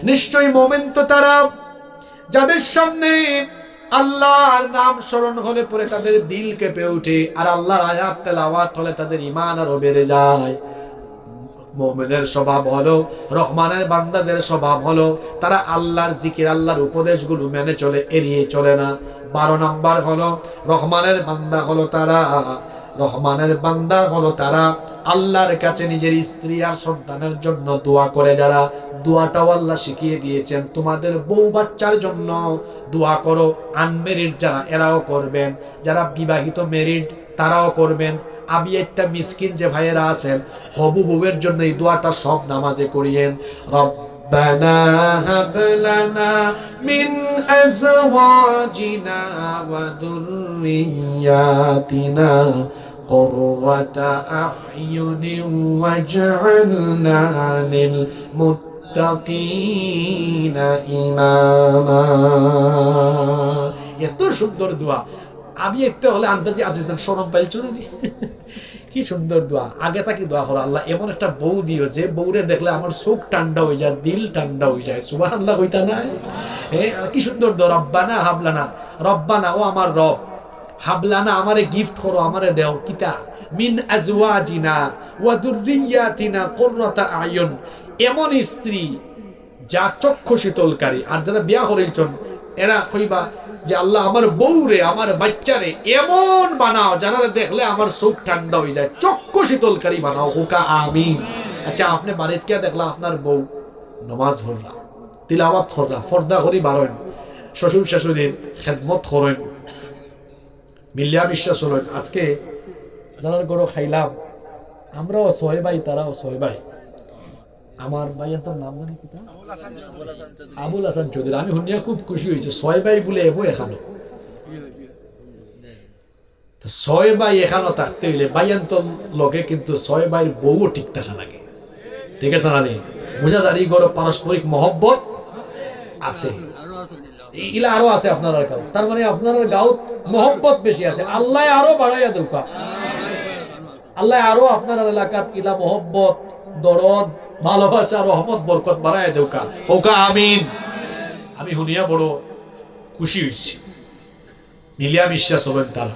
নিশ্চয়ই মুমিন তো তারা যাদের সামনে আল্লাহর নাম স্মরণ হলে পরে তাদের দিল কেঁপে ওঠে, আর আল্লাহর আয়াত তেলাওয়াত হলে তাদের ঈমান আরো বেড়ে যায়। মুমিনের স্বভাব হলো, রহমানের বান্দাদের স্বভাব হলো তারা আল্লাহর জিকির, আল্লাহর উপদেশগুলো মেনে চলে, এড়িয়ে চলে না। 12 নাম্বার হলো রহমানের বান্দা হলো তারা আল্লাহর কাছে নিজের স্ত্রী আর সন্তানের জন্য দোয়া করে। যারা দোয়াটাও আল্লাহ শিখিয়ে দিয়েছেন, তোমাদের বউ বাচ্চার জন্য দোয়া করো। আনমেরিড যারা এরাও করবেন, যারা বিবাহিত মেরিড তারাও করবেন। আমি একটা মিসকিন যে ভাইয়েরা আছেন, হবু বউয়ের জন্য এই দোয়াটা সব নামাজে করিয়েন। রব্বানা হাব লানা মিন আজওয়াজিনা ওয়া যুররিয়াতিনা কুররাতা আ'য়ুনিন ওয়াজ'আলনা লিল মুত্তাকিনা ইমামা। এত সুন্দর দোয়া, আমি একটা হলে আন্দাজে আজিজ শরম পাইছো না? কি সুন্দর দোয়া। আগে থাকি দোয়া করো, আল্লাহ এমন একটা বউ দিও যে বউরে দেখলে আমার চোখ ঠান্ডা হয়ে যায়, দিল ঠান্ডা হয়ে যায়। সুবহানাল্লাহ কইতা না? কি সুন্দর দোয়া। রব্বানা হাবলানা, রব্বানা ও আমার রব, হাবলানা আমারে গিফট করো, আমারে দেও কিতা, মিন আজওয়াজিনা ওয়া যুররিয়াতিনা কুররাতা আয়ুন, এমন স্ত্রী যা চক্ষু শীতলকারী। আর যারা বিয়া করেছেন এরা কইবা যে আল্লাহ আমার বউরে, আমার বাচ্চারে এমন বানাও যারা দেখলে আমার চোখ ঠান্ডা হয়ে যায়, চক্ষু শীতলকারী বানাও। হুকা আমিন। আচ্ছা, আপনি বাড়িতে কে দেখলা আপনার বউ নামাজ পড়লা, তিলাওয়াত করলা, পর্দা করি বাড়েন, শ্বশুর শাশুড়ির খেদমত করেন, মিল্লা বিশ্বাস হলেন। আজকে যারা গরু খাইলাম, আমরাও 6 ভাই, তারাও 6 ভাই। আমার ভাইয়ের তোর নাম জানি কিতা, আবুল হাসান চৌধুরী। আমি শুনিয়া খুব খুশি হয়েছে, 6 ভাই বলে এবো এখানো। 6 ভাই এখানো থাকতে হইলে ভাইয়ান তোর লগে কিন্তু 6 ভাইয়ের বউও ঠিক থাকা লাগে। ঠিক আছে না? বুঝা যায় গরু পারস্পরিক মহব্বত আছে, ইলা আরো আছে আপনার গাঁও। তার মানে আপনার গাঁও মহব্বত বেশি আছে। আল্লাহ আরো বাড়াইয়া দৌকা, আল্লাহ আরো আপনার এলাকাত ইলা মহব্বত, দরদ, ভালোবাসা, রহমত, বরকত বাড়ায় দেউকা। হোকা আমিন। আমি শুনিয়া বড় খুশি হয়েছি। মিলিয়া বিশ্বাস হবেন তারা।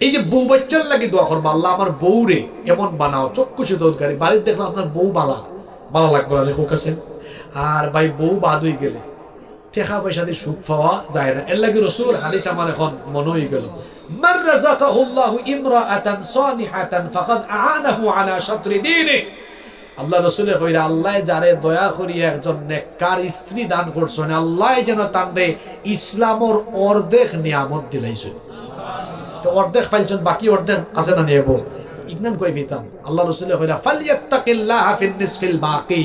এই যে বউ বাচ্চার লাগে দোয়া করবো, আল্লাহ আমার বউরে এমন বানাও চক্ষু শীতলকারী। বাড়িতে দেখলাম আপনার বউ বালা লাগবে না, হোক আছেন। আর ভাই বউ বাদ হয়ে গেলে টাকা পয়সা দিয়ে সুখ পাওয়া যায় না। এর লাগে রাসূলের হাদিস আমার এখন মনে হয়ে গেল, মান রাযাকাহুল্লাহু ইমরাআতান সালিহাতান ফাকাদ আ'ানাহু আলা শাতরি দীনিহি। আল্লাহ রাসূলে কইরা, আল্লাহ যারে দয়া করিয়া একজন নেককার স্ত্রী দান করছেন, আল্লাহ যেন তানরে ইসলামের অর্ধেক নিয়ামত দিলাইছেন। তো অর্ধেক পাইছেন, বাকি অর্ধেক আছে না নিয়ে ইগনান কই বিতাম। আল্লাহ রাসূলে কইরা, ফালিয়াত্তাকিল্লাহা ফিন নিসফিল বাকি।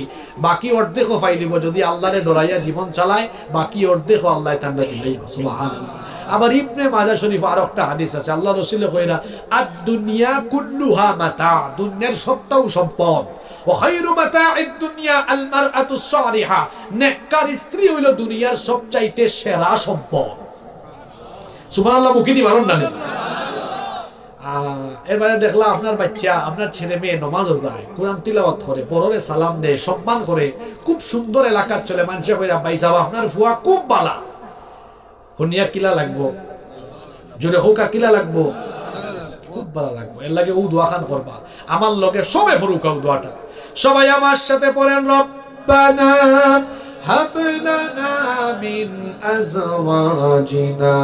বাকি অর্ধেকও পাইলিব যদি আল্লাহরে ডরাইয়া জীবন চালায়, বাকি অর্ধেকও আল্লাহ তানরে দিলাইব। সুবহানাল্লাহ। আবার ইবনে মাজাহ শরীফ আর একটা হাদিস আছে, আল্লাহ রাসূলে কইরা, আদ-দুনিয়া কুল্লুহা মাতা। দুনিয়ার সবটাও সম্পদ। ওয়া খায়রু মাতা'আদ দুনিয়া আল মারআতুস সালিহা। নেককার স্ত্রী হইল দুনিয়ার সবচাইতে সেরা সম্পদ। সুবহানাল্লাহ। মুখে দি বারণ না। এবারে দেখলা আপনার বাচ্চা, আপনার ছেলে মেয়ে নমাজও যায়, কোরআন তিলাওয়াত করে, বড়রে সালাম দেয়, সম্মান করে, খুব সুন্দর এলাকার চলে। মানুষে কইরা, ভাই সাহেব আপনার ফুয়া খুব বালা। শুনিয়া কিলা লাগবো? জোরে হোকা কিলা লাগবো? খুব ভালো লাগবো। এর লাগে ও দোয়া খান করবা। আমার লগে সবে ফরুকা দোয়াটা সবাই আমার সাথে পড়েন, রব্বানা হাব লানা মিন আজওয়াজিনা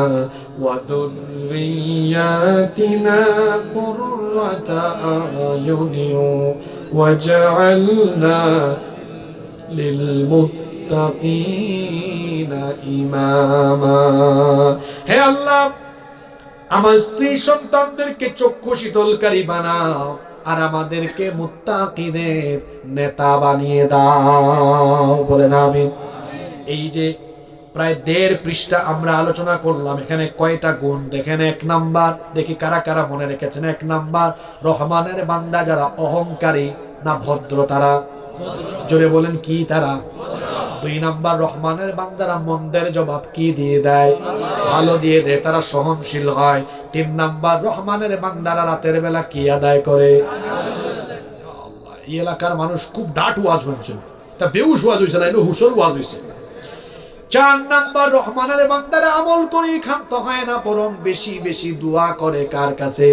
ওয়া যুররিয়াতিনা কুররাতা আ'য়ুনিন ওয়াজ'আলনা লিল মুত্তাকিনা ইমামা। হে আল্লাহ, আমার স্ত্রী সন্তানদেরকে চক্ষু শীতলকারী বানাও, আর আমাদেরকে মুত্তাকিদের নেতা বানিয়ে দাও। বলেন আমিন। এই যে প্রায় 1.5 পৃষ্ঠা আমরা আলোচনা করলাম, এখানে কয়টা গুণ দেখেন। 1 নাম্বার, দেখি কারা কারা মনে রেখেছেন। 1 নাম্বার, রহমানের বান্দা যারা অহংকারী না ভদ্র তারা? জোরে বলেন কি তারা? 2 নাম্বার, রহমানের বান্দারা মন্দের জবাব কি দিয়ে দেয়? ভালো দিয়ে দেয়, তারা সহনশীল হয়। 3 নাম্বার, রহমানের বান্দারা রাতের বেলা কি আদায় করে? এই এলাকার মানুষ খুব ডাট ওয়াজ শুনছেন, তা বেহুশ ওয়াজ হইছে না, এটা হুশর ওয়াজ হইছে। 4 নাম্বার, রহমানের বান্দারা আমল করে ক্ষান্ত হয় না, বরং বেশি বেশি দোয়া করে কার কাছে?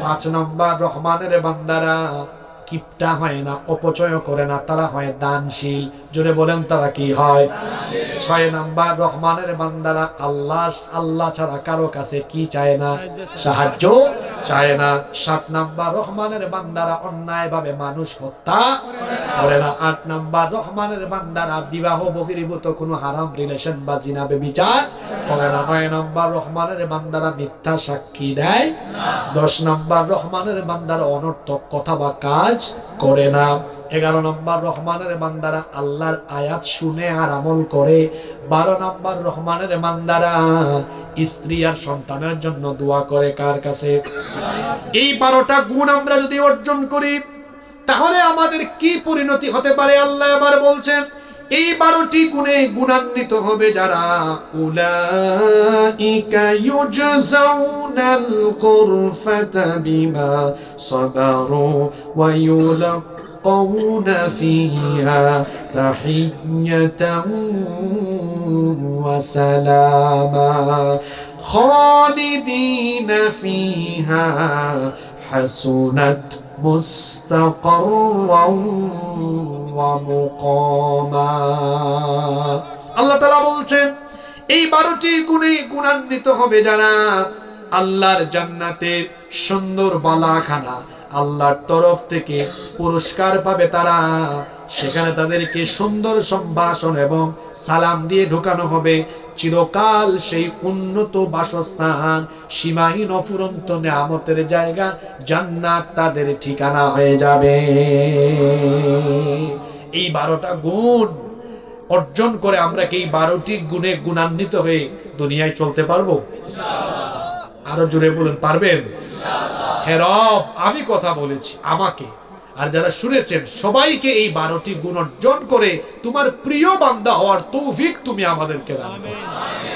5 নাম্বার, রহমানের বান্দারা কিপটা হয় না, অপচয় করে না, তারা হয় দানশীল। জোরে বলেন তারা কি হয়? 6 নাম্বার, রহমানের বান্দারা আল্লাহ ছাড়া কারো কাছে কি চায় না? সাহায্য চায় না। 7 নাম্বার, রহমানের বান্দারা অন্যায় ভাবে মানুষ হত্যা করে না। 8 নাম্বার, রহমানের বান্দারা বিবাহ বহির্ভূত কোনো হারাম রিলেশন বা জিনা ব্যভিচার করে না। 9 নাম্বার, রহমানের বান্দারা মিথ্যা সাক্ষী দেয়। 10 নাম্বার, রহমানের বান্দারা অনর্থক কথা বা কাজ করে না। 11 নাম্বার, রহমানের বান্দারা আল্লাহর আয়াত শুনে আর আমল করে। 12 নাম্বার, রহমানের বান্দারা স্ত্রী আর সন্তানের জন্য দোয়া করে কার কাছে? এই 12টা গুণ আমরা যদি অর্জন করি তাহলে আমাদের কি পরিণতি হতে পারে? আল্লাহ আবার বলছেন, এই 12টি গুণে গুণান্বিত হবে যারা, উলাইকা ইউজাউনাল গুরফাতা বিমা সাবারু ওয়া ইউলাকুনা ফিহা তাহিয়্যাতান ওয়া সালামা খালিদিনা ফিহা হাসুনাত মুস্তাকাররান ওয়া মুকামা। আল্লাহ তাআলা বলছেন, এই 12টি গুণে গুণান্বিত হবে যারা, আল্লাহর জান্নাতের সুন্দর বালাখানা আল্লাহর তরফ থেকে পুরস্কার পাবে তারা। সেখানে তাদেরকে সুন্দর সম্ভাষণ এবং সালাম দিয়ে ঢোকানো হবে। চিরকাল সেই উন্নত বাসস্থান, সীমাহীন অফুরন্ত নিয়ামতের জায়গা জান্নাত তাদের ঠিকানা হয়ে যাবে। এই 12টা গুণ অর্জন করে আমরা কি এই 12টি গুণে গুণান্বিত হয়ে দুনিয়ায় চলতে পারবো? আরো জোরে বলুন, পারবেন? হে রব, আমি কথা বলেছি, আমাকে আর যারা শুনেছেন সবাইকে এই 12টি গুণ অর্জন করে তোমার প্রিয় বান্দা হওয়ার তৌফিক তুমি আমাদেরকে দান করো।